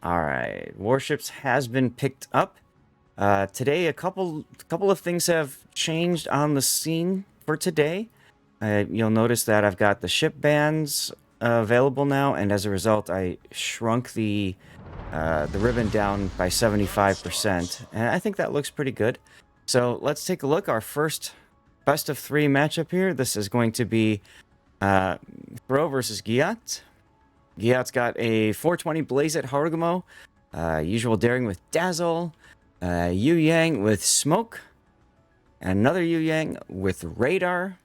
All right, Warships has been picked up. Today, a couple of things have changed on the scene for today. You'll notice that I've got the ship bans available now, and as a result, I shrunk the ribbon down by 75%, and I think that looks pretty good. So let's take a look. Our first best of 3 matchup here. This is going to be Throw versus GYATT. GYATT's got a 420 Blaze at Harugumo, usual daring with Dazzle, Yu Yang with Smoke, another Yu Yang with Radar,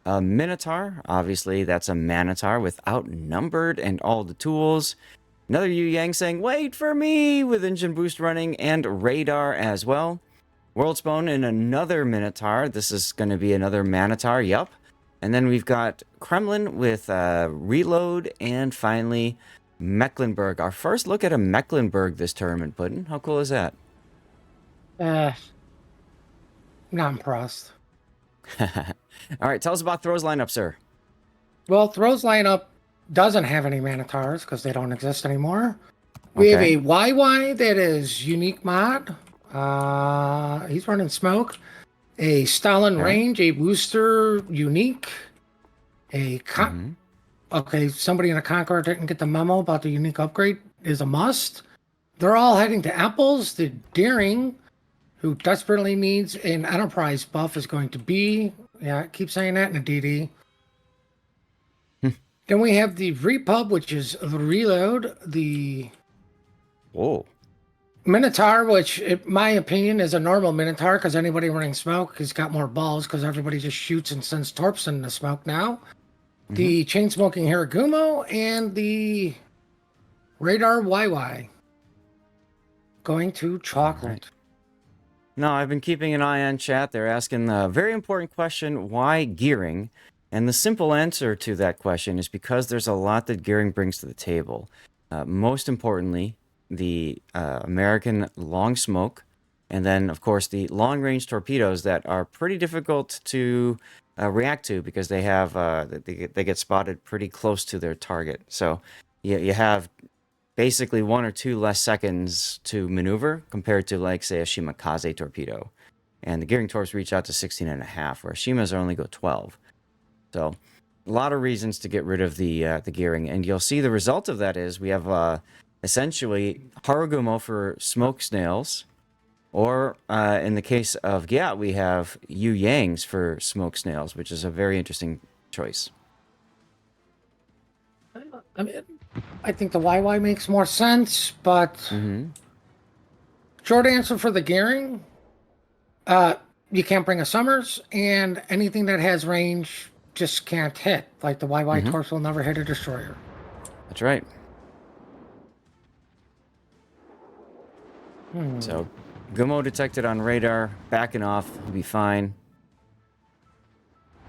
a Minotaur, obviously that's a Manatar with Outnumbered and all the tools, another Yu Yang saying, "Wait for me," with engine boost running and Radar as well. Worldspawn and another Minotaur. This is going to be another Manatar, yup. And then we've got Kremlin with Reload, and finally Mecklenburg. Our first look at a Mecklenburg this tournament, Puddin'. How cool is that? Not impressed. All right, tell us about Throw's lineup, sir. Well, Throw's lineup doesn't have any Manitars because they don't exist anymore. We have a YY that is unique mod. He's running Smoke. A Stalin range, a booster unique, okay, somebody in a Conqueror didn't get the memo about the unique upgrade is a must. They're all heading to Apples. The Daring, who desperately needs an Enterprise buff, is going to be, yeah, I keep saying that in a DD. Then we have the Repub, which is the Reload, the Minotaur, which, in my opinion, is a normal Minotaur because anybody running Smoke has got more balls because everybody just shoots and sends torps into Smoke now. The Chain Smoking Haragumo and the Radar YY going to Chocolate. Right. No, I've been keeping an eye on chat. They're asking a very important question, why gearing? And the simple answer to that question is because there's a lot that gearing brings to the table. Most importantly, the American long smoke, and then of course the long range torpedoes that are pretty difficult to react to because they have they get spotted pretty close to their target. So you have basically 1 or 2 less seconds to maneuver compared to, like, say, a Shimakaze torpedo, and the gearing torps reach out to 16.5, where Shimas only go 12. So a lot of reasons to get rid of the gearing, and you'll see the result of that is we have essentially Harugumo for smoke snails, or in the case of GYATT, we have Yu Yangs for smoke snails, which is a very interesting choice. I mean, I think the YY makes more sense, but short answer for the gearing, you can't bring a Summers, and anything that has range just can't hit. Like the YY torps will never hit a destroyer. That's right. So, Gumo detected on radar, backing off, will be fine.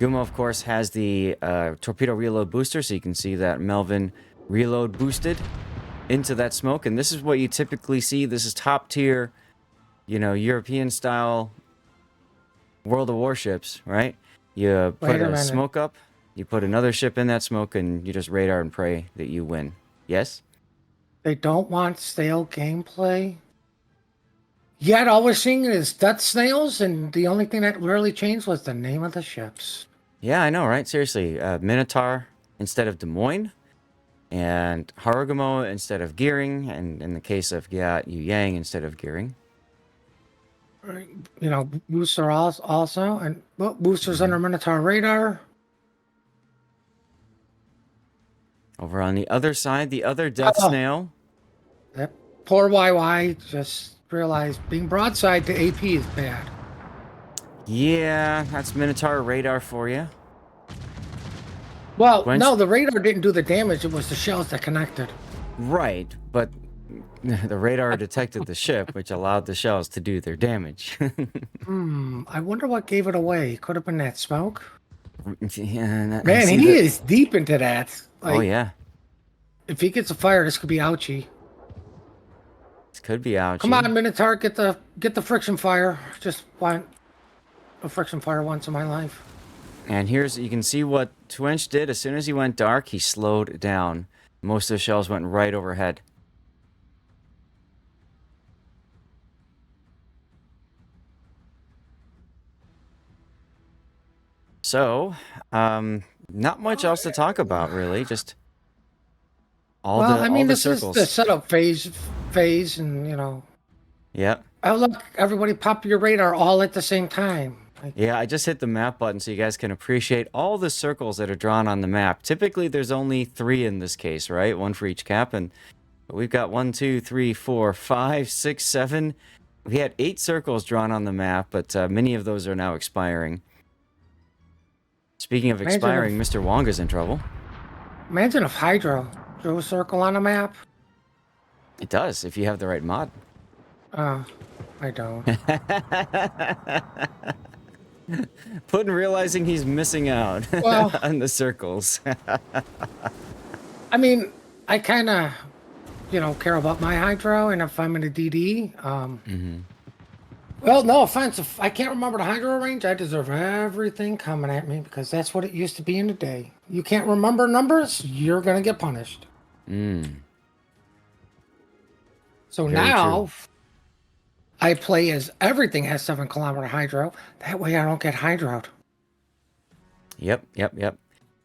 Gumo, of course, has the torpedo reload booster, so you can see that Melvin reload boosted into that smoke, and this is what you typically see. This is top tier, you know, European style World of Warships, right? You put a smoke up, you put another ship in that smoke, and you just radar and pray that you win. Yes? They don't want stale gameplay. Yet all we're seeing is death snails, and the only thing that really changed was the name of the ships. Yeah, I know, right? Seriously, Minotaur instead of Des Moines, and Harugumo instead of gearing, and in the case of GYATT, Yu Yang instead of gearing. You know, booster also, and well, boosters under Minotaur radar. Over on the other side, the other death snail. That poor YY just realized being broadside to AP is bad. Yeah, that's Minotaur radar for you. Well, no, the radar didn't do the damage. It was the shells that connected. Right, but the radar detected the ship, which allowed the shells to do their damage. I wonder what gave it away. Could have been that smoke. Yeah, man, he is deep into that. Like, oh yeah. If he gets a fire, this could be ouchie. This could be ouchie. Come on, Minotaur, get the friction fire. Just want a friction fire once in my life. And here's, you can see what Twinch did. As soon as he went dark, he slowed down. Most of the shells went right overhead. So, not much else to talk about, really. Just all Well, the I all mean, the this is the circles. setup phase, and Yep. oh look, everybody pop your radar all at the same time. Like, Yeah, I just hit the map button so you guys can appreciate all the circles that are drawn on the map. Typically, there's only 3 in this case, right? One for each cap, and we've got 1, 2, 3, 4, 5, 6, 7. We had 8 circles drawn on the map, but many of those are now expiring. Speaking of imagine expiring, if Mr. Wonga's in trouble. imagine if Hydra drew a circle on a map. It does, if you have the right mod. Uh, I don't. Putin realizing he's missing out Well, on the circles. I mean, I kind of, care about my Hydro, and if I'm in a DD, Hmm. well, no offense, if I can't remember the Hydro range, I deserve everything coming at me because that's what it used to be in the day. You can't remember numbers, you're gonna get punished. Mm, So very true. now I play as everything has 7 kilometer Hydro. That way I don't get hydroed. Yep, yep, yep.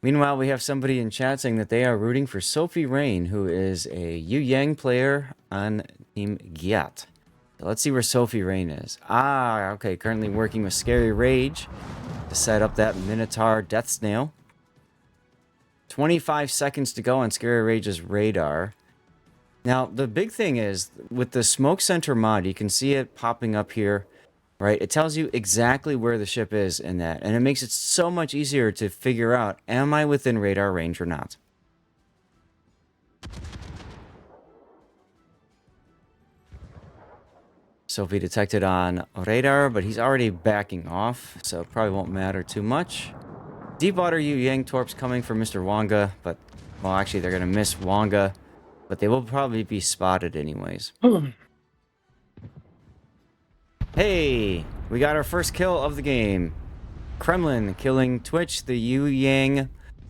Meanwhile, we have somebody in chat saying that they are rooting for Sophie Rain, who is a Yu Yang player on Team GYATT. Let's see where Sophie Rain is. Ah, okay. Currently working with Scary Rage to set up that Minotaur Death Snail. 25 seconds to go on Scary Rage's radar. Now, the big thing is, with the Smoke Center mod, you can see it popping up here, right? It tells you exactly where the ship is in that, and it makes it so much easier to figure out, am I within radar range or not? Sophie detected on radar, but he's already backing off, so it probably won't matter too much. Deepwater Yu Yang Torps coming for Mr. Wonga, but, well, actually, they're going to miss Wonga, but they will probably be spotted anyways. Hey, we got our first kill of the game. Kremlin killing Twitch, the Yu Yang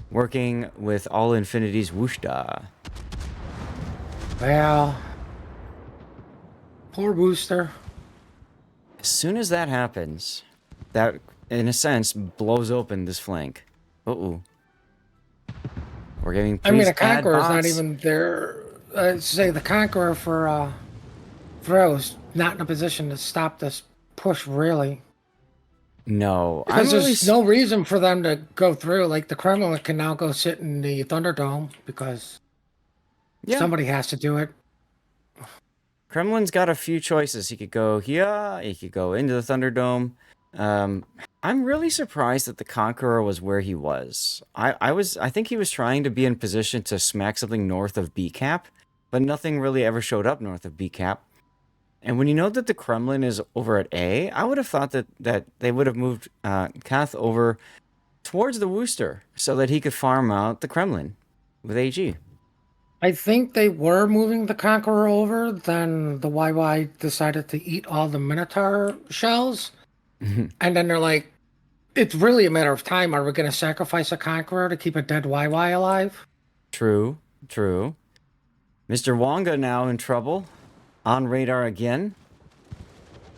working with All Infinity's Wushda. Well, poor Booster. As soon as that happens, that, in a sense, blows open this flank. Uh-oh. We're getting I mean, the please add Conqueror's not bots. even there. I'd say the Conqueror for throws not in a position to stop this push, really. No, I'm Because really... there's no reason for them to go through. Like, the Kremlin can now go sit in the Thunderdome because Yeah, somebody has to do it. Kremlin's got a few choices. He could go here, he could go into the Thunderdome. I'm really surprised that the Conqueror was where he was. I think he was trying to be in position to smack something north of B cap, but nothing really ever showed up north of B cap. And when you know that the Kremlin is over at A, I would have thought that they would have moved Kath over towards the Worcester so that he could farm out the Kremlin with AG. I think they were moving the Conqueror over, then the YY decided to eat all the Minotaur shells. And then they're like, it's really a matter of time. Are we going to sacrifice a Conqueror to keep a dead YY alive? True, true. Mr. Wonga now in trouble. On radar again.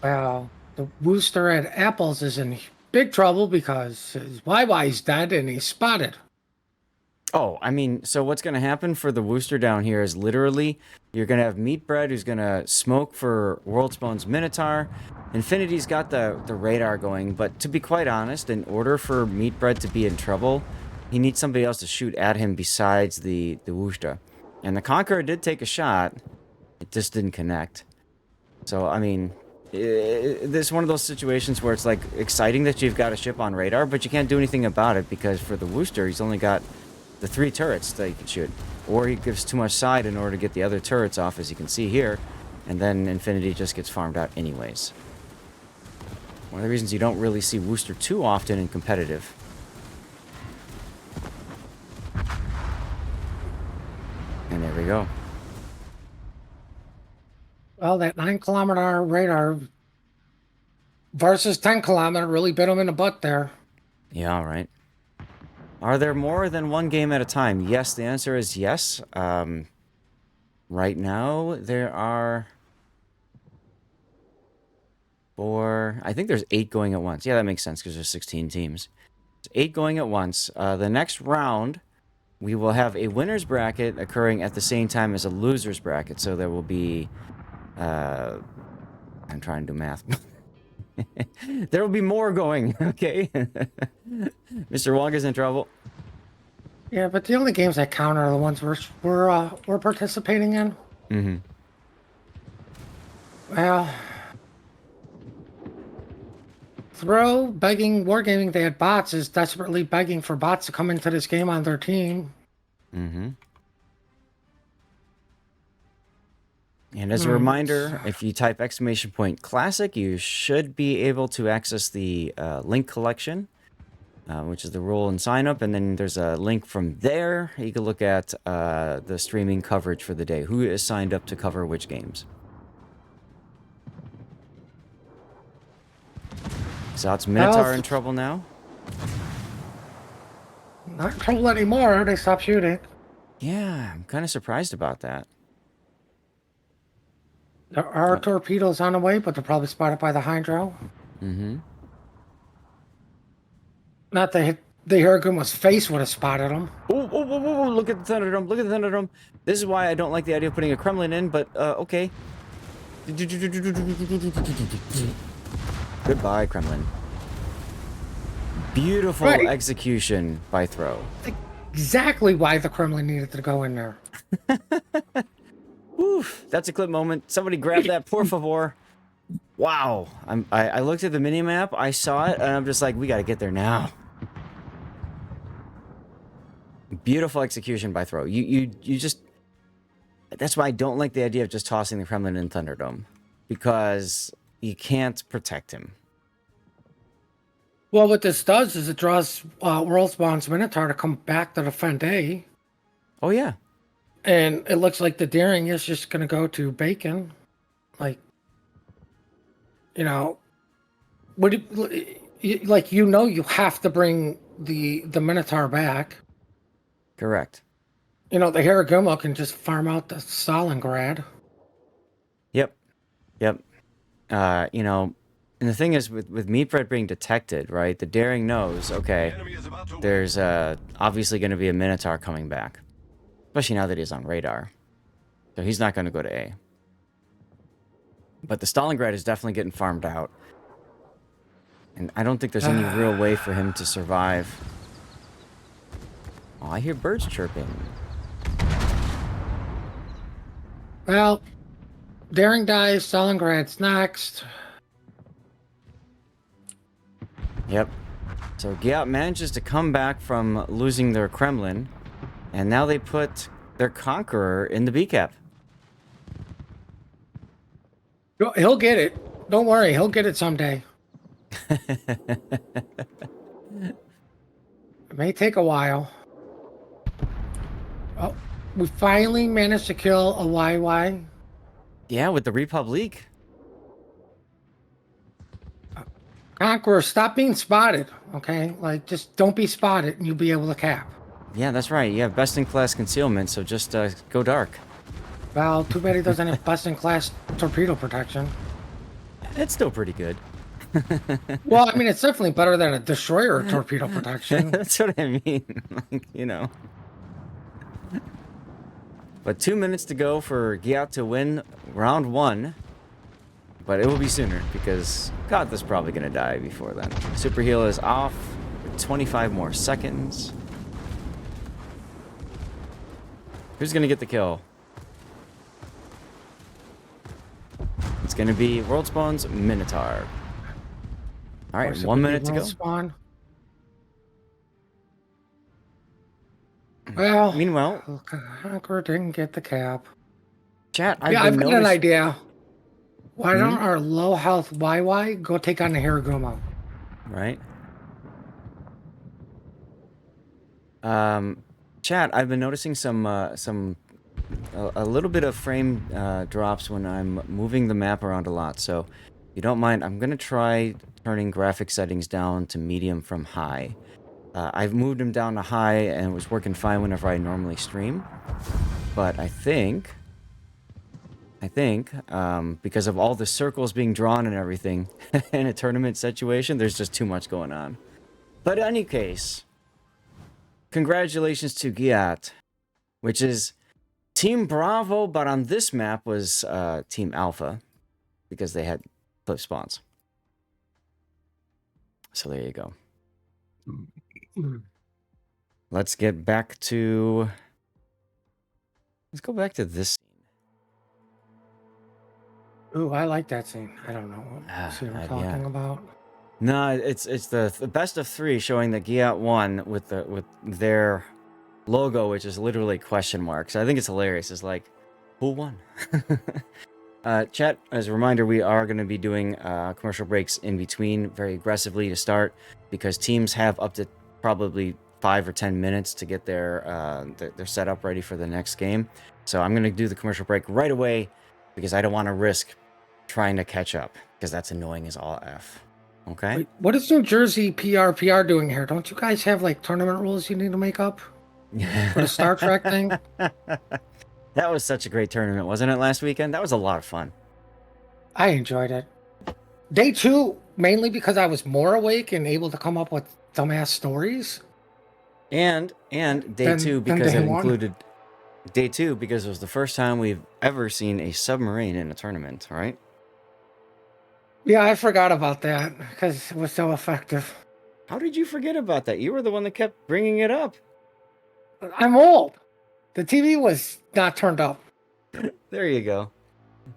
Well, the Wooster at Apples is in big trouble because his YY's dead and he's spotted. Oh, I mean, so what's going to happen for the Worcester down here is literally you're going to have Meatbread who's going to smoke for Worldspawn's Minotaur. Infinity's got the radar going, but to be quite honest, in order for Meatbread to be in trouble, he needs somebody else to shoot at him besides the Worcester. And the Conqueror did take a shot. It just didn't connect. So, I mean, this is one of those situations where it's like exciting that you've got a ship on radar, but you can't do anything about it because for the Worcester, he's only got the 3 turrets that he can shoot. Or he gives too much side in order to get the other turrets off, as you can see here. And then Infinity just gets farmed out anyways. One of the reasons you don't really see Worcester too often in competitive. And there we go. Well, that 9 kilometer radar versus 10 kilometer really bit him in the butt there. Yeah, all right. Are there more than one game at a time? Yes, the answer is yes. Right now, there are 4... I think there's 8 going at once. Yeah, that makes sense because there's 16 teams. It's 8 going at once. The next round, we will have a winner's bracket occurring at the same time as a loser's bracket. So there will be... I'm trying to do math. There will be more going, okay? Mr. Wonka's in trouble. Yeah, but the only games that count are the ones we're participating in. Mm-hmm. Well, Throw begging Wargaming they had bots is desperately begging for bots to come into this game on their team. Mm-hmm. And as a reminder, if you type !classic, you should be able to access the link collection, which is the role and sign up. And then there's a link from there. You can look at the streaming coverage for the day. Who is signed up to cover which games? Zot's Minotaur in trouble now? Not in trouble anymore. They stopped shooting. Yeah, I'm kind of surprised about that. There are torpedoes on the way, but they're probably spotted by the Hydro. Mm-hmm. Not that the Hiraguma's face would have spotted them. Oh, look at the Thunderdome. Look at the Thunderdome. This is why I don't like the idea of putting a Kremlin in, but okay. Goodbye, Kremlin. Beautiful execution by Throw. Exactly why the Kremlin needed to go in there. Oof, that's a clip moment. Somebody grab that, por favor. Wow. I looked at the minimap, I saw it, and I'm just like, we gotta get there now. Beautiful execution by Throw. You just... That's why I don't like the idea of just tossing the Kremlin in Thunderdome. Because you can't protect him. Well, what this does is it draws Worldspawn's Minotaur to come back to defend A. Oh, yeah. And it looks like the Daring is just going to go to Bacon. Like, you know, you have to bring the Minotaur back. Correct. You know, the Hiraguma can just farm out the Stalingrad. Yep. You know, and the thing is, with Meat Bread being detected, right, the Daring knows, okay, there's obviously going to be a Minotaur coming back. Especially now that he's on radar. So he's not going to go to A. But the Stalingrad is definitely getting farmed out. And I don't think there's any real way for him to survive. Oh, I hear birds chirping. Well, Daring dies, Stalingrad's next. Yep. So GYATT manages to come back from losing their Kremlin. And now they put their Conqueror in the B cap. He'll get it. Don't worry, he'll get it someday. It may take a while. Oh, we finally managed to kill a YY. Yeah, with the Republic. Conqueror, stop being spotted, okay? Like, just don't be spotted and you'll be able to cap. Yeah, that's right. You have best-in-class concealment, so just go dark. Well, too bad he doesn't have best-in-class torpedo protection. It's still pretty good. Well, I mean, it's definitely better than a destroyer torpedo protection. That's what I mean. Like, you know. But 2 minutes to go for GYATT to win round 1. But it will be sooner, because God, that's probably going to die before then. Super heal is off for 25 more seconds. Who's going to get the kill? It's going to be Worldspawn's Minotaur. All right, 1 minute to go. Spawn. Well, meanwhile, Conqueror didn't get the cap. Chat, I've got an idea. Why don't our low health YY go take on the Hiraguma? Right. Chat, I've been noticing a little bit of frame drops when I'm moving the map around a lot. So, if you don't mind, I'm gonna try turning graphic settings down to medium from high. I've moved them down to high and it was working fine whenever I normally stream. But I think, because of all the circles being drawn and everything in a tournament situation, there's just too much going on. But in any case, congratulations to GYATT, which is Team Bravo, but on this map was Team Alpha because they had flip spawns. So there you go. Let's get back to... Let's go back to this scene. Ooh, I like that scene. I don't know what scene we're talking about. No, it's the best of 3 showing that GYATT won with their logo, which is literally question marks. I think it's hilarious. It's like, who won? Chat, as a reminder, we are going to be doing commercial breaks in between very aggressively to start because teams have up to probably 5 or 10 minutes to get their setup ready for the next game. So I'm going to do the commercial break right away because I don't want to risk trying to catch up because that's annoying as all F. Okay? Wait, what is New Jersey PR doing here? Don't you guys have like tournament rules you need to make up for the Star Trek thing? That was such a great tournament, wasn't it, last weekend? That was a lot of fun. I enjoyed it. Day 2, mainly because I was more awake and able to come up with dumbass stories. And day 2 because it included day 2 because it was the first time we've ever seen a submarine in a tournament, right? Yeah, I forgot about that because it was so effective. How did you forget about that? You were the one that kept bringing it up. I'm old. The TV was not turned up. There you go.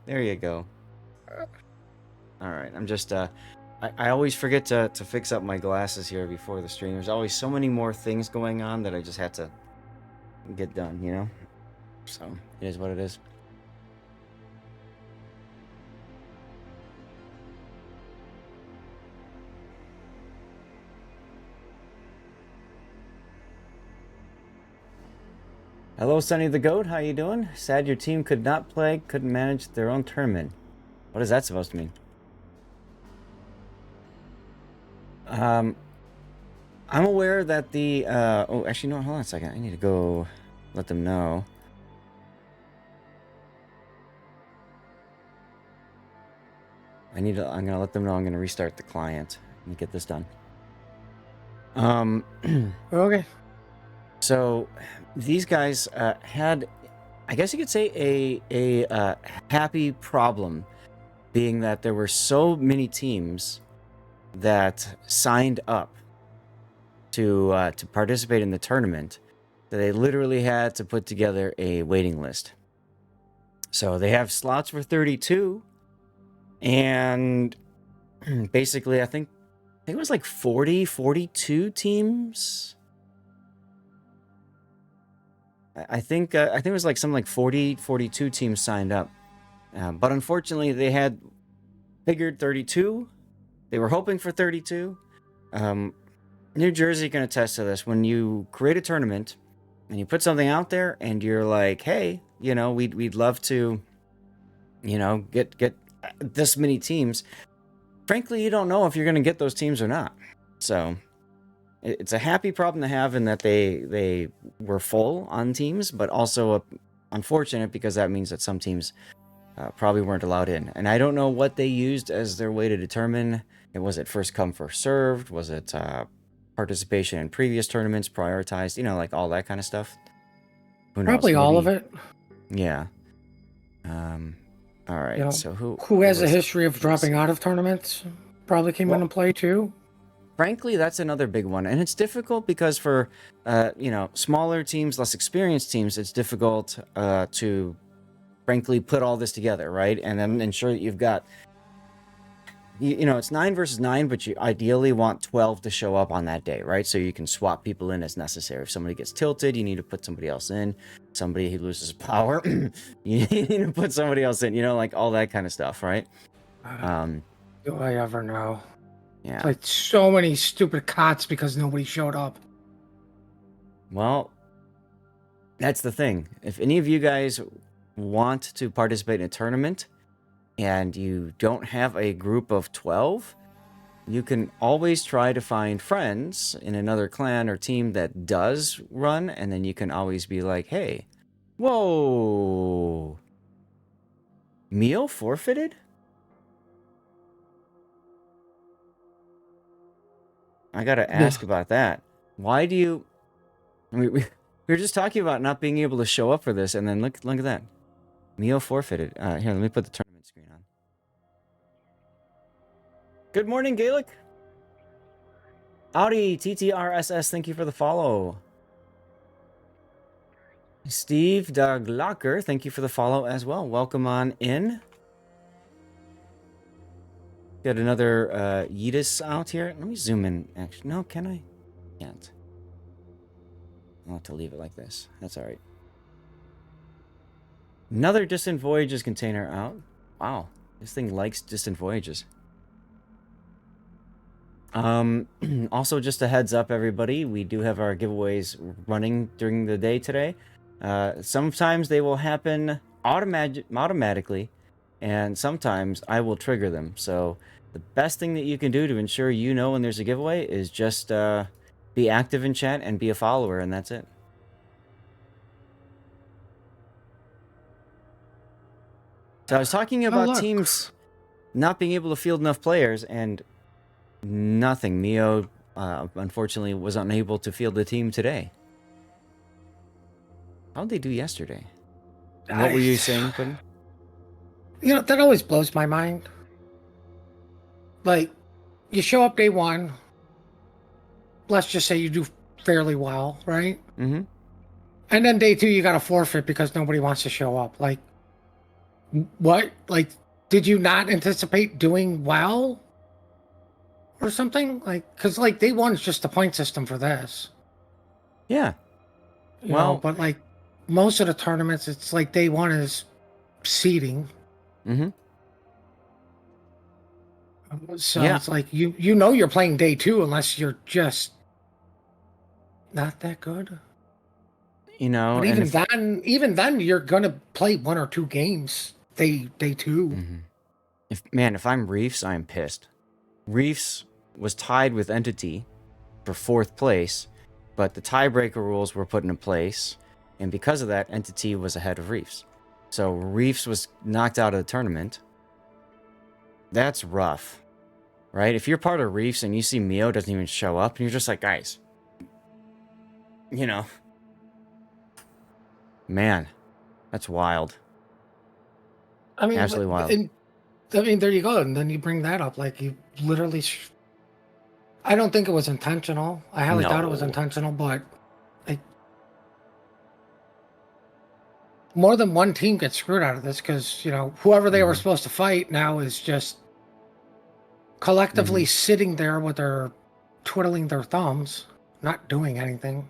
There you go. All right, I'm just I always forget to fix up my glasses here before the stream. There's always so many more things going on that I just have to get done, you know? So, it is what it is. Hello, Sunny the Goat. How you doing? Sad your team could not play, couldn't manage their own tournament. What is that supposed to mean? I'm aware that the oh, actually no, hold on a second. I need to go let them know. I'm gonna let them know I'm gonna restart the client and get this done. Okay. So these guys had, I guess you could say, a happy problem, being that there were so many teams that signed up to participate in the tournament that they literally had to put together a waiting list. So they have slots for 32, and basically I think it was like 42 teams. I think it was like something like 42 teams signed up. But unfortunately, they had figured 32. They were hoping for 32. New Jersey can attest to this. When you create a tournament and you put something out there and you're like, hey, you know, we'd love to, you know, get this many teams. Frankly, you don't know if you're going to get those teams or not. So it's a happy problem to have in that they were full on teams, but also unfortunate because that means that some teams probably weren't allowed in. And I don't know what they used as their way to determine. Was it first come, first served? Was it participation in previous tournaments prioritized? You know, like all that kind of stuff. Who knows? Probably all of it. Yeah. All right. You know, so who has a history of dropping out of tournaments probably came into play too. Frankly, that's another big one, and it's difficult because for you know, smaller teams, less experienced teams, it's difficult to frankly put all this together, right? And then ensure that you've got, you know, it's 9 versus 9, but you ideally want 12 to show up on that day, right? So you can swap people in as necessary. If somebody gets tilted, you need to put somebody else in. Somebody who loses power, you need to put somebody else in, you know, like all that kind of stuff, right? Do I ever know? Yeah. Like so many stupid cots because nobody showed up. Well, that's the thing. If any of you guys want to participate in a tournament and you don't have a group of 12, you can always try to find friends in another clan or team that does run, and then you can always be like, hey, whoa, meal forfeited? I gotta ask about that. Why do you? We were just talking about not being able to show up for this, and then look at that. Mio forfeited. Here, let me put the tournament screen on. Good morning, Gaelic. Audi TTRSS, thank you for the follow. Steve Doug Locker, thank you for the follow as well. Welcome on in. Got another Yeetus out here. Let me zoom in. Actually, no, can I? Can't. I'll have to leave it like this. That's all right. Another Distant Voyages container out. Wow, this thing likes Distant Voyages. Also, just a heads up, everybody, we do have our giveaways running during the day today. Sometimes they will happen automatically, and sometimes I will trigger them. So the best thing that you can do to ensure you know when there's a giveaway is just be active in chat and be a follower, and that's it. So I was talking about teams not being able to field enough players, and nothing. Mio, unfortunately, was unable to field the team today. How'd they do yesterday? What were you saying, Puddin'? You know, that always blows my mind. Like, you show up day one, let's just say you do fairly well, right? Mm-hmm. And then day two, you got to forfeit because nobody wants to show up. Like, what? Like, did you not anticipate doing well? Or something? Like, because, like, day one is just the point system for this. Yeah. You know, but, like, most of the tournaments, it's like day one is seeding. Mm-hmm. So it's like you know you're playing day two unless you're just not that good. You know, but even then you're gonna play one or two games day two. Mm-hmm. If I'm Reefs, I'm pissed. Reefs was tied with Entity for 4th place, but the tiebreaker rules were put into place, and because of that, Entity was ahead of Reefs. So Reefs was knocked out of the tournament. That's rough. Right? If you're part of Reefs and you see Mio doesn't even show up, and you're just like, guys, you know, man, that's wild. I mean, absolutely wild. There you go. And then you bring that up, like you literally. I don't think it was intentional. I highly doubt it was intentional, but like, more than one team gets screwed out of this because, you know, whoever they were supposed to fight now is just collectively sitting there with their twiddling their thumbs, not doing anything.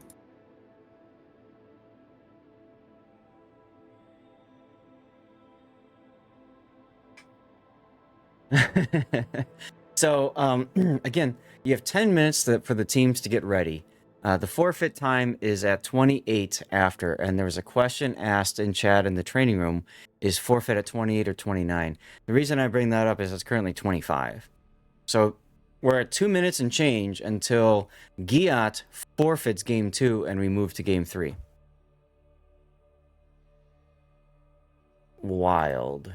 So, again, you have 10 minutes for the teams to get ready. The forfeit time is at 28 after, and there was a question asked in chat in the training room, is forfeit at 28 or 29? The reason I bring that up is it's currently 25. So we're at 2 minutes and change until GYATT forfeits game 2 and we move to game 3. Wild.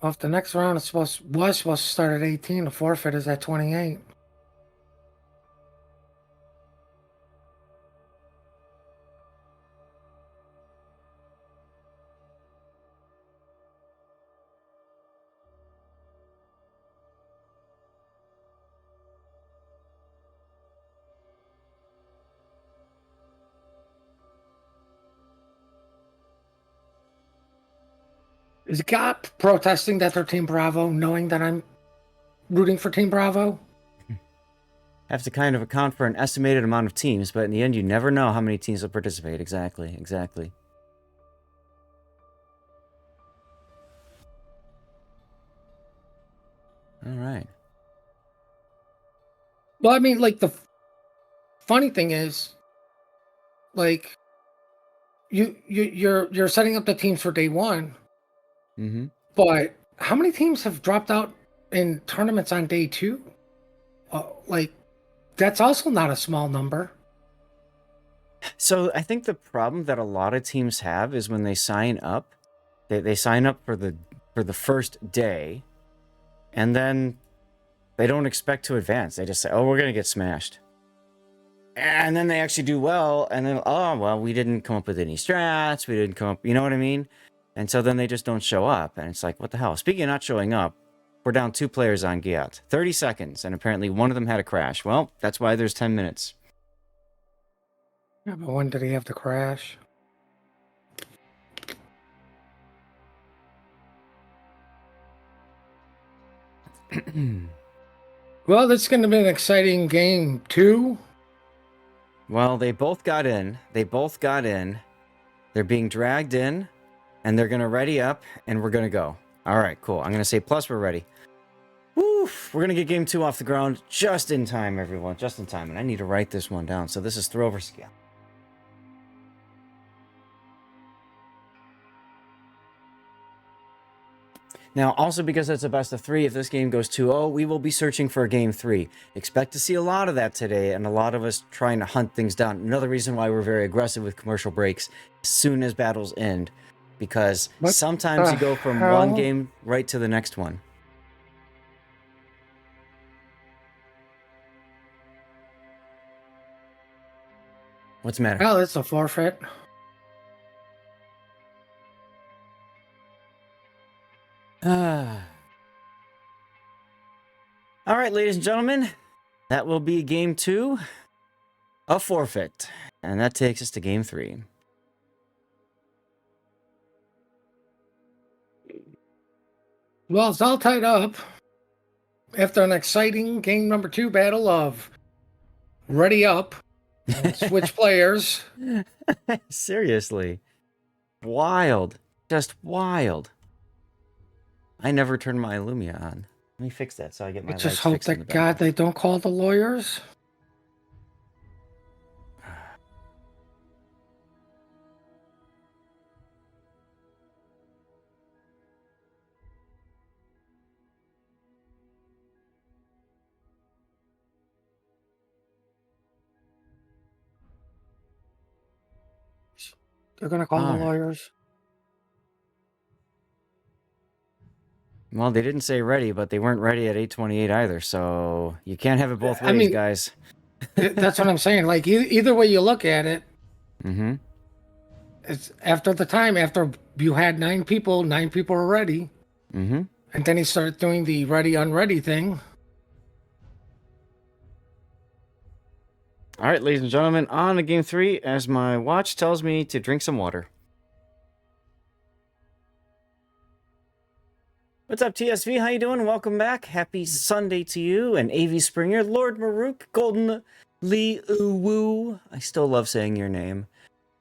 Well, if the next round was supposed to start at 18, the forfeit is at 28. Is GYATT protesting that they're Team Bravo, knowing that I'm rooting for Team Bravo? Have to kind of account for an estimated amount of teams, but in the end, you never know how many teams will participate. Exactly. All right. Well, I mean, like, the funny thing is, like, you're setting up the teams for day one. Mm-hmm. But how many teams have dropped out in tournaments on day two? Like, that's also not a small number. So I think the problem that a lot of teams have is when they sign up, they sign up for the for the first day, and then they don't expect to advance. They just say, oh, we're going to get smashed. And then they actually do well, and then, oh, well, we didn't come up with any strats. We didn't come up, you know what I mean? And so then they just don't show up. And it's like, what the hell? Speaking of not showing up, we're down 2 players on GYATT. 30 seconds, and apparently one of them had a crash. Well, that's why there's 10 minutes. Yeah, but when did he have the crash? Well, this is going to be an exciting game, too. Well, they both got in. They're being dragged in, and they're going to ready up, and we're going to go. All right, cool. I'm going to say plus we're ready. Woof! We're going to get game 2 off the ground just in time, everyone. Just in time. And I need to write this one down. So this is throw over scale. Now, also because it's a best of 3, if this game goes 2-0, we will be searching for a game 3. Expect to see a lot of that today, and a lot of us trying to hunt things down. Another reason why we're very aggressive with commercial breaks as soon as battles end, because sometimes you go from one game right to the next one. What's the matter? Well, it's a forfeit. All right, ladies and gentlemen, that will be game 2, a forfeit. And that takes us to game 3. Well, it's all tied up after an exciting game number 2 battle of ready up and switch players. Seriously. Wild. Just wild. I never turned my Lumia on. Let me fix that so I get my I just hope that God they don't call the lawyers. They're going to call the lawyers. Well, they didn't say ready, but they weren't ready at 8:28 either, so you can't have it both ways, guys. That's what I'm saying. Like, either way you look at it, it's after the time, after you had 9 people were ready. And then he started doing the ready, unready thing. All right, ladies and gentlemen, on to game 3, as my watch tells me to drink some water. What's up, TSV? How you doing? Welcome back. Happy Sunday to you and AV Springer, Lord Maruk, Golden Lee Uwu. I still love saying your name.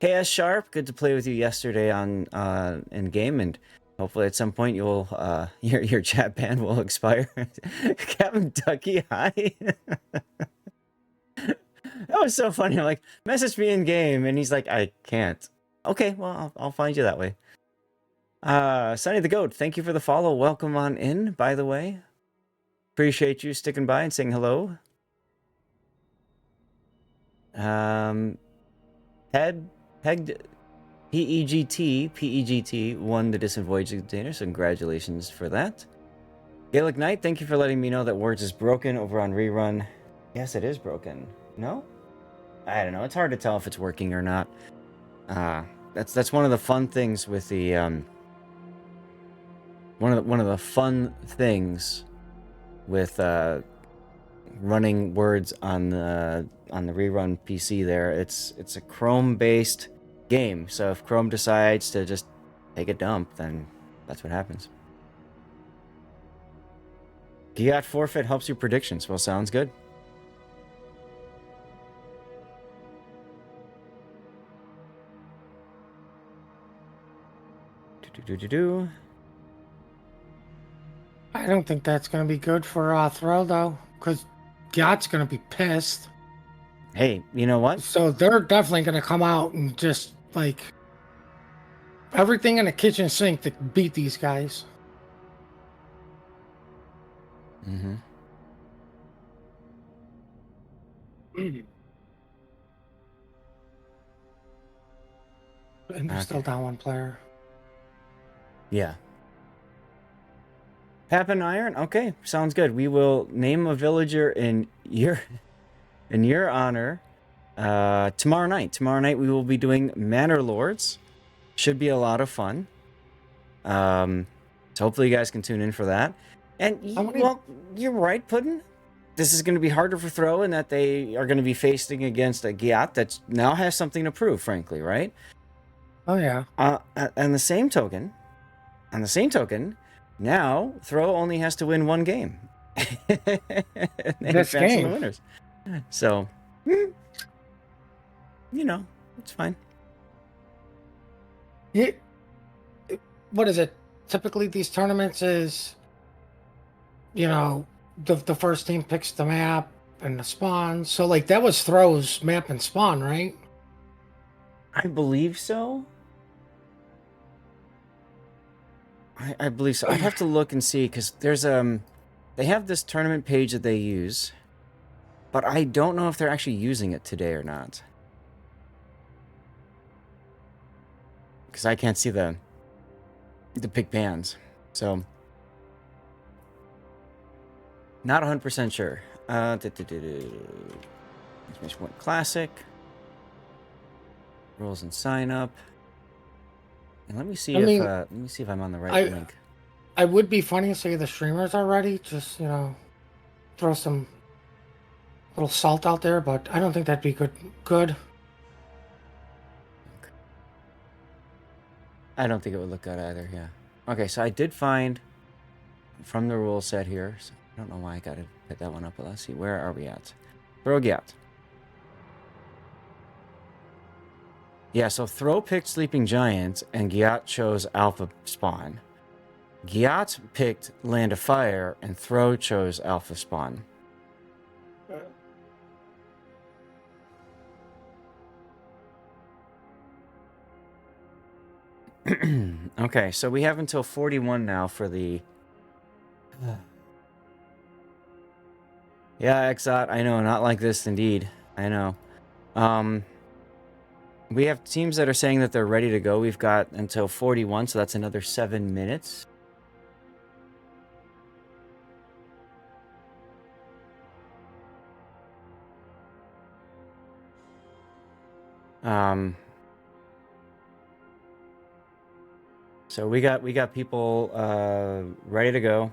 KS Sharp, good to play with you yesterday on in game, and hopefully at some point you'll your chat ban will expire. Captain Ducky, hi. That was so funny. I'm like, message me in game, and he's like, I can't. Okay, well, I'll find you that way. Sonny the Goat, thank you for the follow. Welcome on in, by the way. Appreciate you sticking by and saying hello. Pegged PEGT won the Distant Voyage container, so congratulations for that. Gaelic Knight, thank you for letting me know that Words is broken over on Rerun. Yes, it is broken. No? I don't know. It's hard to tell if it's working or not. That's one of the fun things with the one of the fun things with running Words on the Rerun PC there. It's a Chrome-based game, so if Chrome decides to just take a dump, then that's what happens. GYATT forfeit helps your predictions. Well, sounds good. I don't think that's going to be good for Thrill, though, because GYATT's going to be pissed. Hey, you know what? So they're definitely going to come out and just, like, everything in the kitchen sink to beat these guys. And they're still down 1 player. Yeah. Happen Iron? Okay, sounds good. We will name a villager in your honor tomorrow night. Tomorrow night we will be doing Manor Lords. Should be a lot of fun. So hopefully you guys can tune in for that. And How many? well, you're right, Puddin'. This is going to be harder for Throw in that they are going to be facing against a GYATT that now has something to prove, frankly, right? Oh yeah. On the same token, now Throw only has to win one game. And then This he's passing the game. winners. So, it's fine. Yeah. What is it? Typically, these tournaments is, the first team picks the map and the spawn. So like that was Throw's map and spawn, right? I believe so. I believe so. I'd have to look and see because there's they have this tournament page that they use, but I don't know if they're actually using it today or not. Because I can't see the pick bands, so not 100% sure. Just went classic. Rules and sign up. And let me see if I'm on the right link. I would be funny to say the streamers are ready. Just throw some little salt out there, but I don't think that'd be good. I don't think it would look good either, yeah. Okay, so I did find from the rule set here. So I don't know why I got to put that one up, but let's see. Where are we at? Throw GYATT. Yeah, so Throw picked Sleeping Giant, and GYATT chose Alpha Spawn. GYATT picked Land of Fire, and Throw chose Alpha Spawn. Okay, so we have until 41 now for the... Yeah, Exot, I know, not like this indeed. I know. We have teams that are saying that they're ready to go. We've got until 41, so that's another 7 minutes. So we got people ready to go.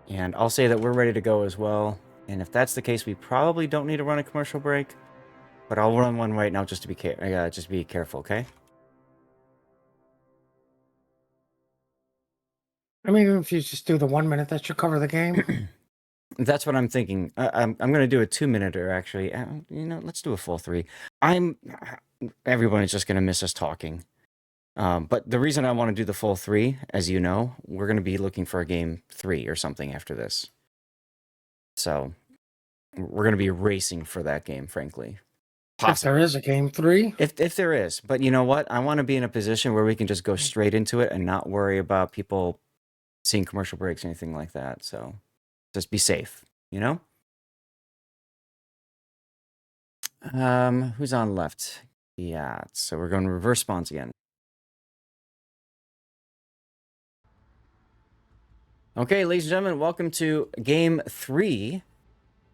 And I'll say that we're ready to go as well. And if that's the case, we probably don't need to run a commercial break. But I'll run one right now just to be careful, okay? I mean, if you just do the 1 minute, that should cover the game. That's what I'm thinking. I'm going to do a 2-minute actually. Let's do a full 3. Everyone is just going to miss us talking. But the reason I want to do the full 3, as you know, we're going to be looking for a game 3 or something after this. So we're going to be racing for that game, frankly. If there is a game 3. If there is. But you know what? I want to be in a position where we can just go straight into it and not worry about people seeing commercial breaks or anything like that. So just be safe, you know? Who's on left? Yeah, so we're going to reverse spawns again. Okay, ladies and gentlemen, welcome to game 3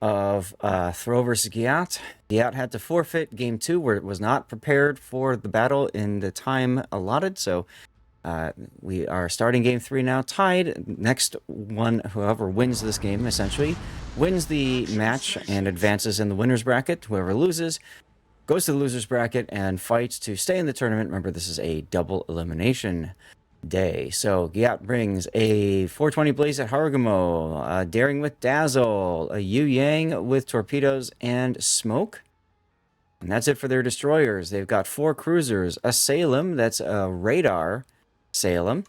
of Throw vs. GYATT. GYATT had to forfeit game 2 where it was not prepared for the battle in the time allotted, so we are starting game 3 now, tied. Next one, whoever wins this game, essentially, wins the match and advances in the winner's bracket. Whoever loses goes to the loser's bracket and fights to stay in the tournament. Remember, this is a double elimination day. So GYATT brings a 420 Blaze at Harugumo, a Daring with Dazzle, a Yu Yang with Torpedoes and Smoke. And that's it for their destroyers. They've got 4 cruisers, a Salem, that's a radar Salem,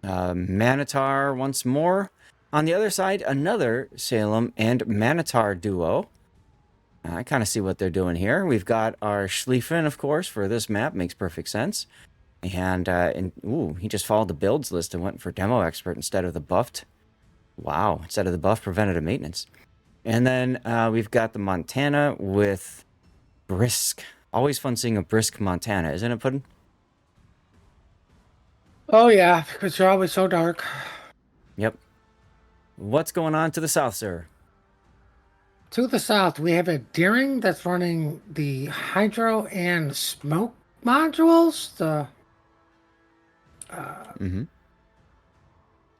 Manitar once more. On the other side, another Salem and Manitar duo. I kind of see what they're doing here. We've got our Schlieffen, of course, for this map. Makes perfect sense. And he just followed the builds list and went for Demo Expert instead of the buffed. Wow, instead of the buff preventative maintenance. And then we've got the Montana with brisk. Always fun seeing a brisk Montana, isn't it, Puddin'? Oh yeah, because you're always so dark. Yep. What's going on to the south, sir? To the south, we have a Deering that's running the hydro and smoke modules, the Mm-hmm.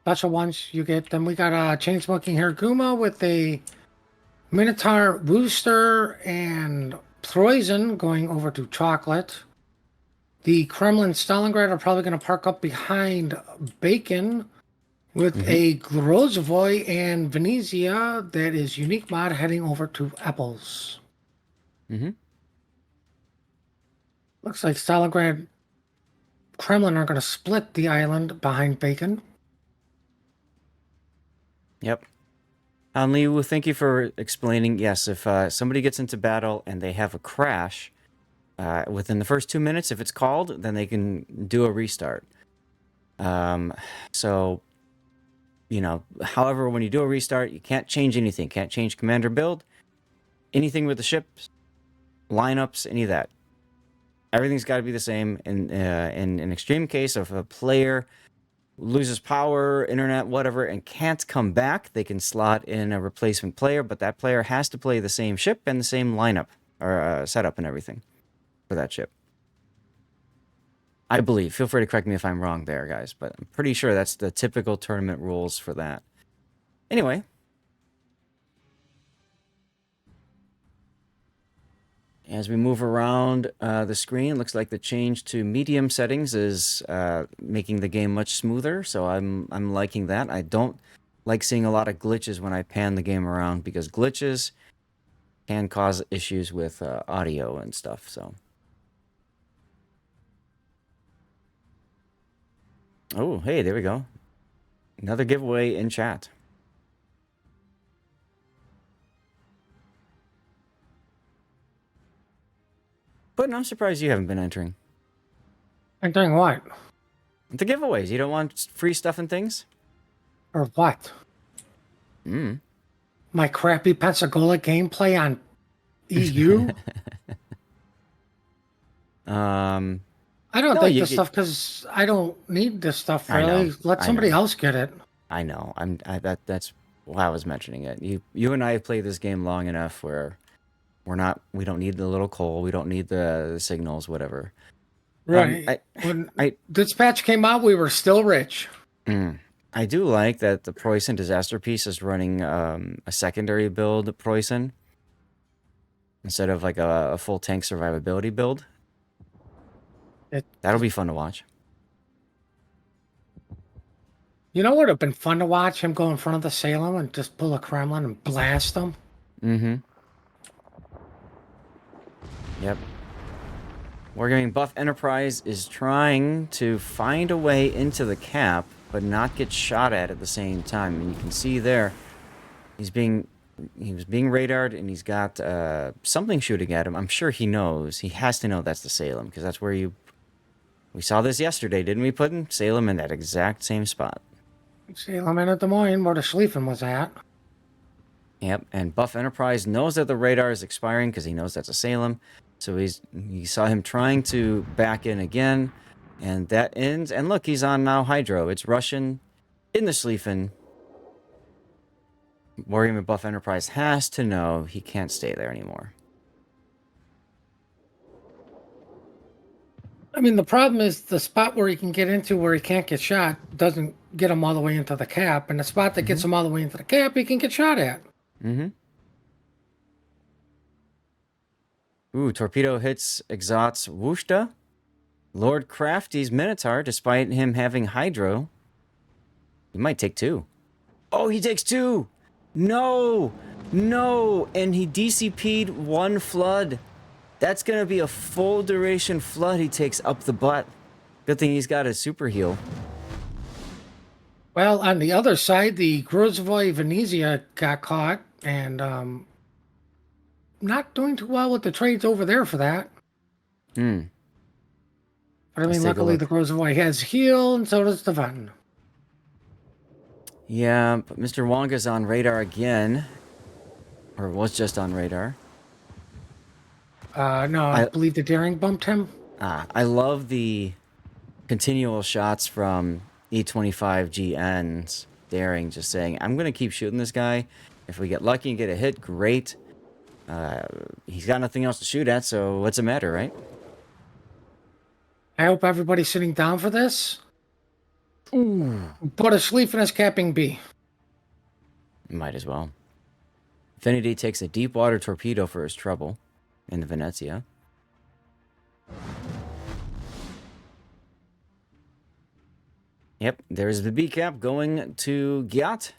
special ones you get. Then we got a chain smoking Hiraguma with a Minotaur Rooster and Poison going over to Chocolate. The Kremlin Stalingrad are probably going to park up behind Bacon with Mm-hmm. a Grozovoy and Venezia that is unique mod heading over to Apples. Mm-hmm. Looks like Stalingrad Kremlin are going to split the island behind Bacon. Yep. Liu, thank you for explaining. Yes, if somebody gets into battle and they have a crash, within the first 2 minutes, if it's called, then they can do a restart. So, however, when you do a restart, you can't change anything. Can't change commander build, anything with the ships, lineups, any of that. Everything's got to be the same. In an extreme case of a player loses power, internet, whatever, and can't come back, they can slot in a replacement player, but that player has to play the same ship and the same lineup or setup and everything for that ship. I believe. Feel free to correct me if I'm wrong there, guys, but I'm pretty sure that's the typical tournament rules for that. Anyway. As we move around the screen, looks like the change to medium settings is making the game much smoother, so I'm liking that. I don't like seeing a lot of glitches when I pan the game around, because glitches can cause issues with audio and stuff, so. Oh, hey, there we go. Another giveaway in chat. But I'm surprised you haven't been entering. Entering what? The giveaways. You don't want free stuff and things? Or what? My crappy Pensacola gameplay on EU? I don't take this stuff because I don't need this stuff really. Let somebody else get it. I know. That's why I was mentioning it. You and I have played this game long enough where we don't need the little coal, we don't need the signals, whatever. Right. When this patch came out, we were still rich. I do like that the Preußen Disaster Piece is running a secondary build Preußen instead of like a full tank survivability build. That'll be fun to watch. You know what would have been fun to watch? Him go in front of the Salem and just pull a Kremlin and blast them. Mm-hmm. Yep. Wargaming Buff Enterprise is trying to find a way into the cap, but not get shot at the same time. And you can see there, he was being radared, and he's got something shooting at him. I'm sure he knows. He has to know that's the Salem, because that's where we saw this yesterday, didn't we, Puddin'? Salem in that exact same spot. Salem in Des Moines, where the Schlieffen was at. Yep, and Buff Enterprise knows that the radar is expiring because he knows that's a Salem. So he saw him trying to back in again, and that ends. And look, he's on now Hydro. It's Russian in the Schlieffen. Wargaming Buff Enterprise has to know he can't stay there anymore. I mean, the problem is the spot where he can get into where he can't get shot doesn't get him all the way into the cap, and the spot that gets him all the way into the cap, he can get shot at. Mm-hmm. Ooh, torpedo hits Exot's Wushta. Lord Crafty's Minotaur, despite him having Hydro. He might take 2. Oh, he takes 2! No! No! And he DCP'd 1 flood. That's gonna be a full duration flood he takes up the butt. Good thing he's got a super heal. Well, on the other side, the Grozovoy Venezia got caught, and not doing too well with the trades over there for that. But I mean, luckily the Grozovoy has heal, and so does the Ven. Yeah, but Mr. Wonga's on radar again. Or was just on radar. No, I I believe the daring bumped him. I love the continual shots from E25GN's daring, just saying, I'm gonna keep shooting this guy. If we get lucky and get a hit, great. He's got nothing else to shoot at, so what's the matter, right? I hope everybody's sitting down for this. Ooh. Put a sleeve in his capping B. Might as well. Infinity takes a deep water torpedo for his trouble in the Venezia. Yep, there's the B cap going to GYATT.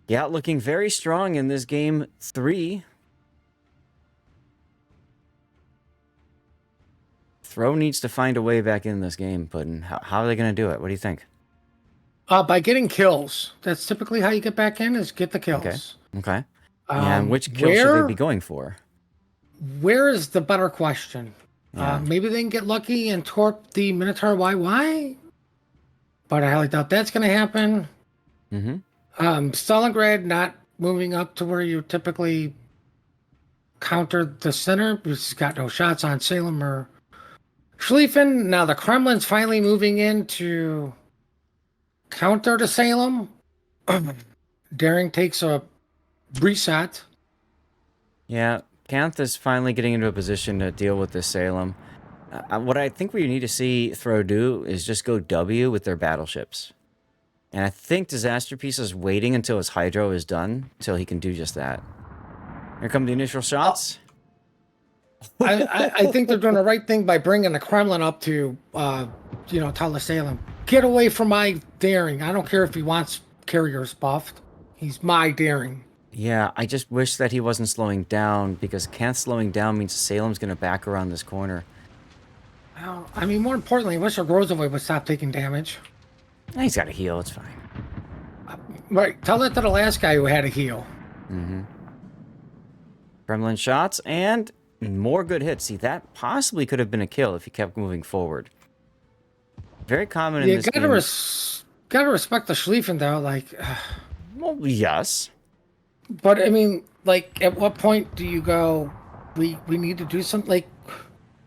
GYATT looking very strong in this game 3. Throw needs to find a way back in this game, Puddin'. How are they going to do it? What do you think? By getting kills. That's typically how you get back in, is get the kills. Okay. And which kill should they be going for? Where is the better question? Yeah. Maybe they can get lucky and torp the Minotaur YY, but I highly doubt that's going to happen. Mm-hmm. Stalingrad not moving up to where you typically counter the center because he's got no shots on Salem or Schlieffen. Now the Kremlin's finally moving in to counter to Salem. Daring takes a reset. Yeah, Kanth is finally getting into a position to deal with this Salem. What I think we need to see Throw do is just go W with their battleships. And I think Disaster Piece is waiting until his Hydro is done, till he can do just that. Here come the initial shots. I think they're doing the right thing by bringing the Kremlin up to, tell the Salem, get away from my daring. I don't care if he wants carriers buffed. He's my daring. Yeah, I just wish that he wasn't slowing down, because Kanth slowing down means Salem's going to back around this corner. Well, I mean, more importantly, I wish Grozovoi would stop taking damage. He's got a heal, it's fine. Right, tell that to the last guy who had a heal. Mm-hmm. Kremlin shots, and more good hits. See, that possibly could have been a kill if he kept moving forward. Very common in this game. Gotta respect the Schlieffen, though, like... Well, yes. But, I mean, like, at what point do you go, we need to do something, like...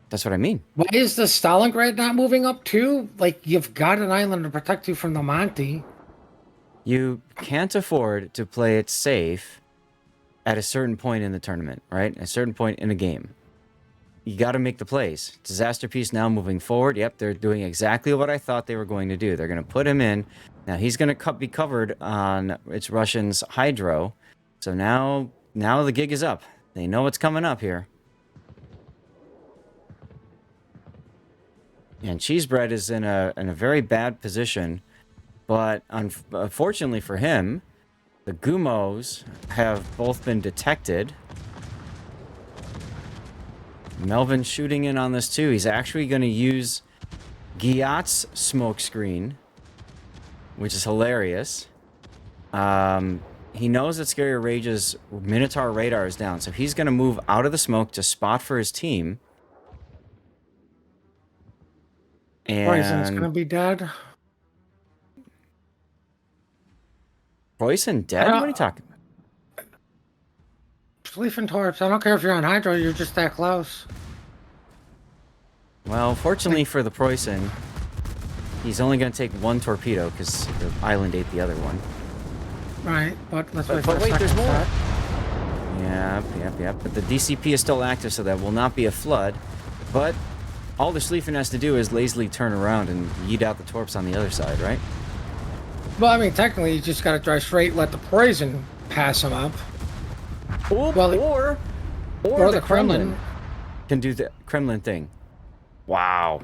That's what I mean. Why is the Stalingrad not moving up, too? Like, you've got an island to protect you from the Monty. You can't afford to play it safe at a certain point in the tournament, right? A certain point in a game. You got to make the plays. Disaster Piece now moving forward. Yep, they're doing exactly what I thought they were going to do. They're going to put him in. Now, he's going to be covered on its Russians' Hydro. So now the gig is up. They know what's coming up here. And Cheesebread is in a very bad position. But unfortunately for him, the Gumos have both been detected. Melvin shooting in on this too. He's actually going to use GYATT's smoke screen, which is hilarious. He knows that Scary Rage's Minotaur radar is down, so he's going to move out of the smoke to spot for his team. And Poison's going to be dead. Poison dead? What are you talking about? Schlieffen torps. I don't care if you're on Hydro, you're just that close. Well, fortunately for the Poison, he's only going to take one torpedo because the island ate the other one. Right, but let's But wait, there's more. Yep. But the DCP is still active, so that will not be a flood. But all the Schlieffen has to do is lazily turn around and yeet out the torps on the other side, right? Well, I mean, technically, you just got to drive straight, let the Poison pass him up. Or the Kremlin can do the Kremlin thing. Wow.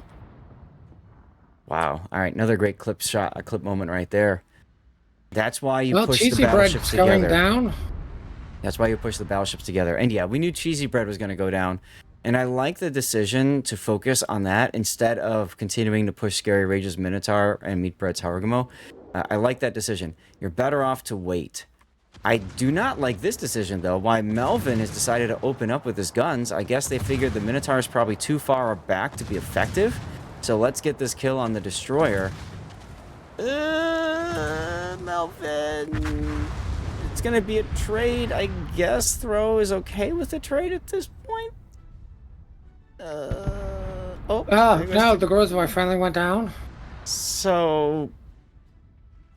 All right, another great clip moment right there. That's why you push the battleships together. Going down. That's why you push the battleships together. And yeah, we knew Cheesy Bread was going to go down. And I like the decision to focus on that instead of continuing to push Scary Rage's Minotaur and Meat Bread's Hargamo. I like that decision. You're better off to wait. I do not like this decision, though. Why Melvin has decided to open up with his guns. I guess they figured the Minotaur is probably too far back to be effective. So let's get this kill on the Destroyer. Melvin. It's going to be a trade. I guess Throw is okay with the trade at this point. Oh, Oh, I missed no, it. the Grozovoi finally went down. So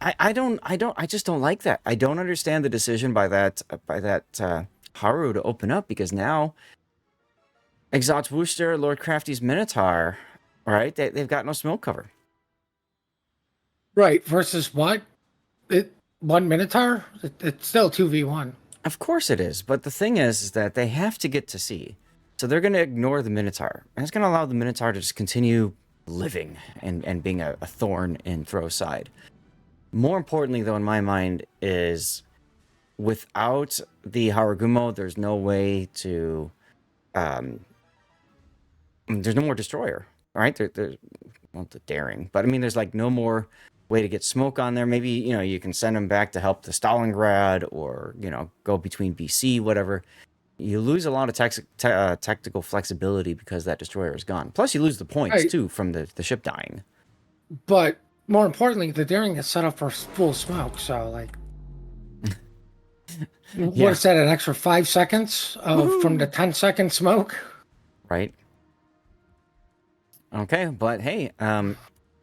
I just don't like that. I don't understand the decision by that Haru to open up because now Exot's Wooster, Lord Crafty's Minotaur, all right, they've got no smoke cover. Right, versus what? It one Minotaur? It's still 2v1. Of course it is, but the thing is that they have to get to sea. So they're going to ignore the Minotaur. And it's going to allow the Minotaur to just continue living and being a thorn in Throw's side. More importantly, though, in my mind, is without the Haragumo, there's no way to... there's no more Destroyer, right? There's well, the Daring. But, I mean, there's, like, no more way to get smoke on there. Maybe, you know, you can send them back to help the Stalingrad or, you know, go between BC, whatever. You lose a lot of tactical flexibility because that destroyer is gone. Plus, you lose the points, Right, too, from the ship dying. but more importantly, the Daring is set up for full smoke, so, like, what Yeah. is that, an extra 5 seconds from the Woohoo! 10-second smoke? Right? Okay, but hey,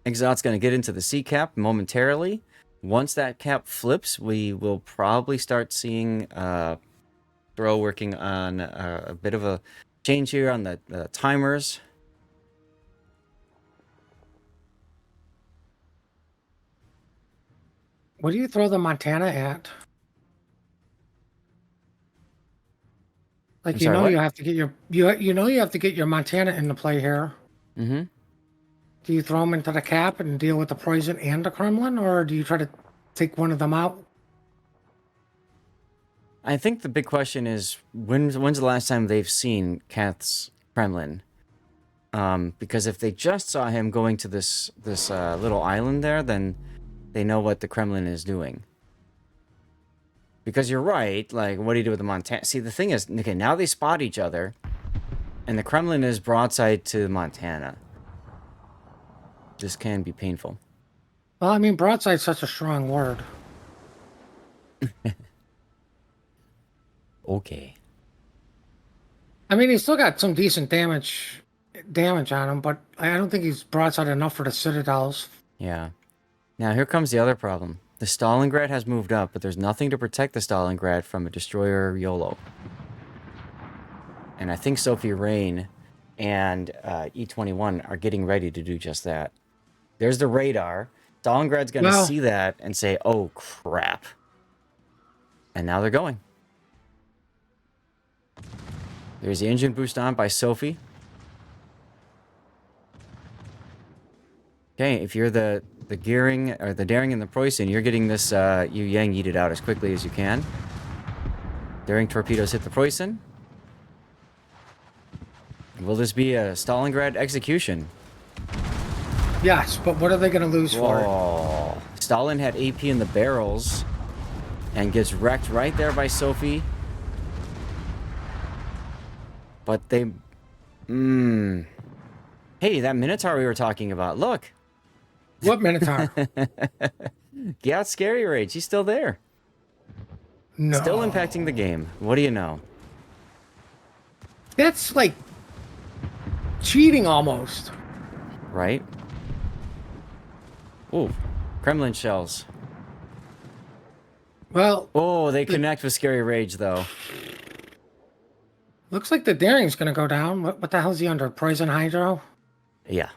Exot's going to get into the sea cap momentarily. Once that cap flips, we will probably start seeing Throw working on a bit of a change here on the timers. What do you throw the Montana at? Like, I'm you sorry, know what? you have to get your you know you have to get your Montana into play here. Mm-hmm. Do you throw them into the cap and deal with the poison and the Kremlin, or do you try to take one of them out? I think the big question is when's the last time they've seen Kath's Kremlin? Because if they just saw him going to this little island there, then they know what the Kremlin is doing. Because you're right, like what do you do with the Montana? See, the thing is, okay, now they spot each other, and the Kremlin is broadside to Montana. This can be painful. Well, I mean, broadside's such a strong word. Okay. I mean, he's still got some decent damage on him, but I don't think he's broadside enough for the Citadels. Yeah. Now here comes the other problem. The Stalingrad has moved up, but there's nothing to protect the Stalingrad from a destroyer YOLO. And I think Sophie Rain and E21 are getting ready to do just that. There's the radar. Stalingrad's going to Well, see that and say, oh, crap. And now they're going. There's the engine boost on by Sophie. Okay, if you're the gearing, or the daring and the Preußen, you're getting this Yu Yang yeeted out as quickly as you can. Daring torpedoes hit the Preußen. Will this be a Stalingrad execution? yes, but what are they going to lose for it? Oh, Stalin had AP in the barrels and gets wrecked right there by Sophie. But they... Hey, that Minotaur we were talking about, look! What Minotaur? GYATT Scary Rage, he's still there. No. Still impacting the game. What do you know? That's like cheating almost. Right? Ooh, Kremlin shells. Well, Oh, they connect with Scary Rage, though. looks like the Daring's going to go down. What the hell's he under? Poison Hydro? Yeah.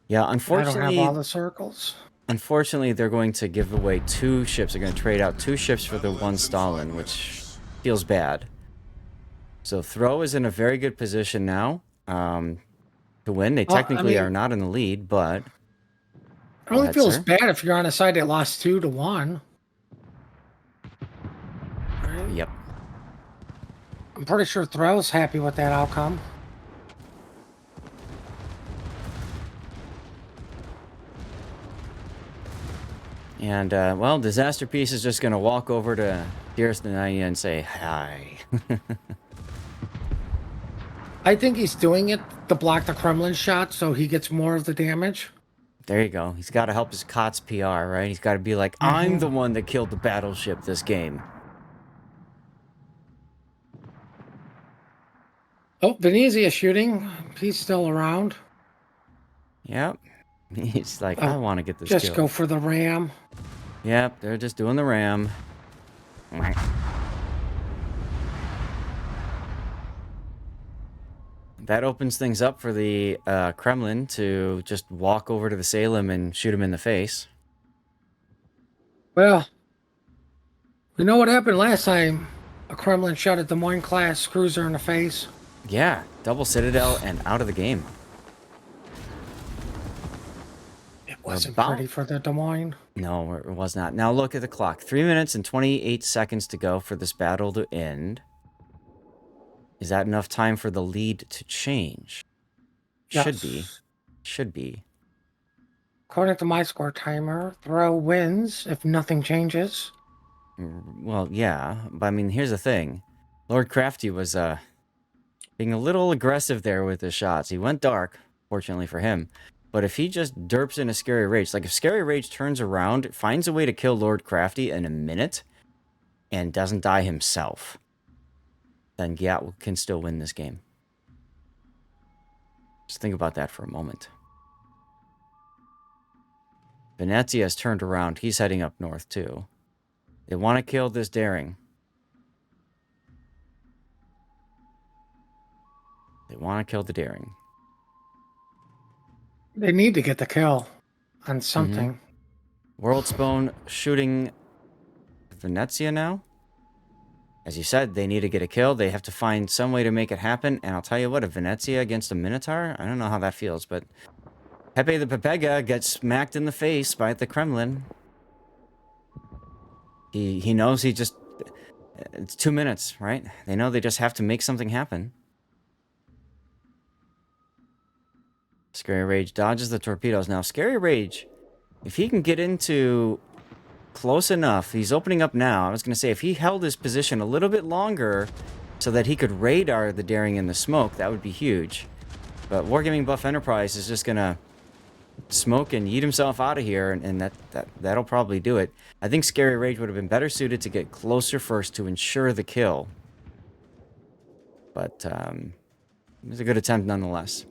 Yeah, I don't have unfortunately... all the circles. Unfortunately, they're going to give away 2 ships. They're going to trade out 2 ships for the 1 Stalin, which feels bad. So Throw is in a very good position now to win. They Well, I technically mean, are not in the lead, but... it only ahead, feels sir. bad if you're on a side that lost 2-1. Right? Yep. I'm pretty sure Throw's happy with that outcome. And, well, Disaster Piece is just going to walk over to Dearest Anaya and say, hi. I think he's doing it to block the Kremlin shot so he gets more of the damage. There you go. He's got to help his COTS PR, right? He's got to be like, I'm the one that killed the battleship this game. Oh, Venezia shooting. He's still around. Yep. He's like, I Oh, want to get this just kill. go for the ram. Yep, they're just doing the ram. That opens things up for the Kremlin to just walk over to the Salem and shoot him in the face. Well, you know what happened last time? A Kremlin shot a Des Moines class cruiser in the face. Yeah, double Citadel and out of the game. It We're wasn't about... pretty for the Des Moines. No, it was not. Now look at the clock. 3 minutes and 28 seconds to go for this battle to end. Is that enough time for the lead to change? Should be. Yes. Should be. According to my score timer, throw wins if nothing changes. Well, yeah. But I mean, here's the thing. Lord Crafty was being a little aggressive there with his shots. He went dark, fortunately for him. But if he just derps in a Scary Rage, like if Scary Rage turns around, finds a way to kill Lord Crafty in a minute, and doesn't die himself, then GYATT can still win this game. Just think about that for a moment. Venezia has turned around. He's heading up north, too. They want to kill this Daring. They want to kill the Daring. They need to get the kill on something. World Spawn shooting Venezia now. As you said, they need to get a kill. They have to find some way to make it happen. And I'll tell you what, a Venezia against a Minotaur? I don't know how that feels, but Pepe the Pepega gets smacked in the face by the Kremlin. He knows he just... It's 2 minutes, right? They know they just have to make something happen. Scary Rage dodges the torpedoes. Now, Scary Rage, if he can get into close enough, he's opening up now. I was going to say, if he held his position a little bit longer so that he could radar the Daring in the smoke, that would be huge. But Wargaming Buff Enterprise is just going to smoke and yeet himself out of here, and that'll probably do it. I think Scary Rage would have been better suited to get closer first to ensure the kill. But it was a good attempt nonetheless.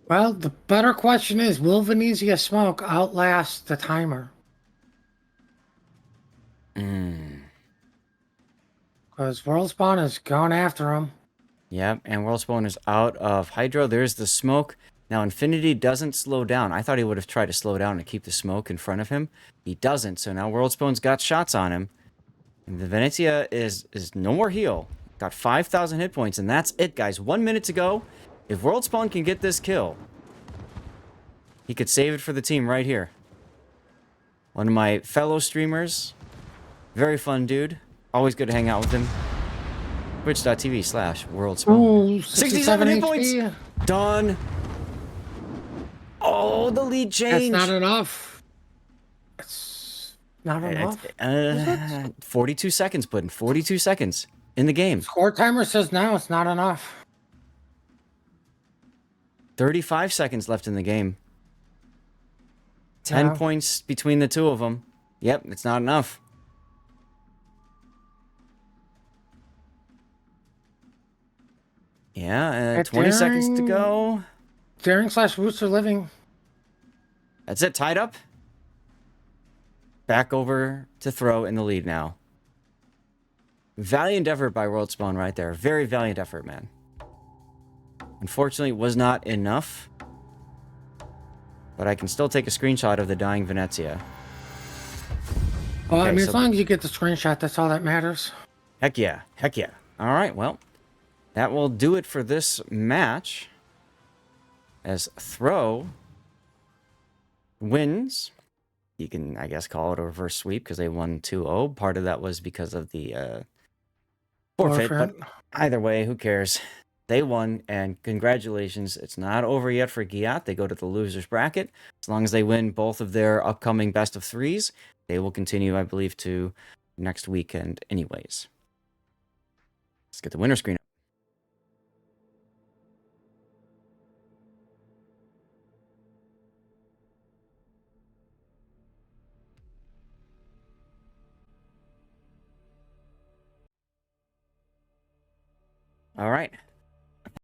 Well, the better question is, will Venezia Smoke outlast the timer? Because World Spawn is going after him. Yep, and World Spawn is out of Hydro. There's the smoke. Now, Infinity doesn't slow down. I thought he would have tried to slow down and keep the smoke in front of him. He doesn't, so now World Spawn's got shots on him. And the Venezia is no more heal. Got 5,000 hit points, and that's it, guys. 1 minute to go. If World Spawn can get this kill, he could save it for the team right here. One of my fellow streamers. Very fun dude. Always good to hang out with him. Twitch.tv/WorldSpawn. Ooh, 67 hit points! HP. Done! Oh, the lead That's change! not enough. It's not enough. 42 seconds, Puddin. 42 seconds in the game. Score timer says now it's not enough. 35 seconds left in the game. 10 points between the two of them. Yep, it's not enough. Yeah, 20 seconds to go. Daring/Roots are living. That's it, tied up. Back over to throw in the lead now. Valiant effort by World Spawn right there. Very valiant effort, man. Unfortunately, it was not enough. But I can still take a screenshot of the dying Venezia. Well, Okay, I mean, so as long as you get the screenshot, that's all that matters. Heck yeah. Heck yeah. All right, well, that will do it for this match. As Throw wins. You can, I guess, call it a reverse sweep because they won 2-0. Part of that was because of the forfeit, but either way, who cares? They won, and congratulations. It's not over yet for GYATT. They go to the loser's bracket. As long as they win both of their upcoming best of threes, they will continue, I believe, to next weekend anyways. Let's get the winner screen up. All right.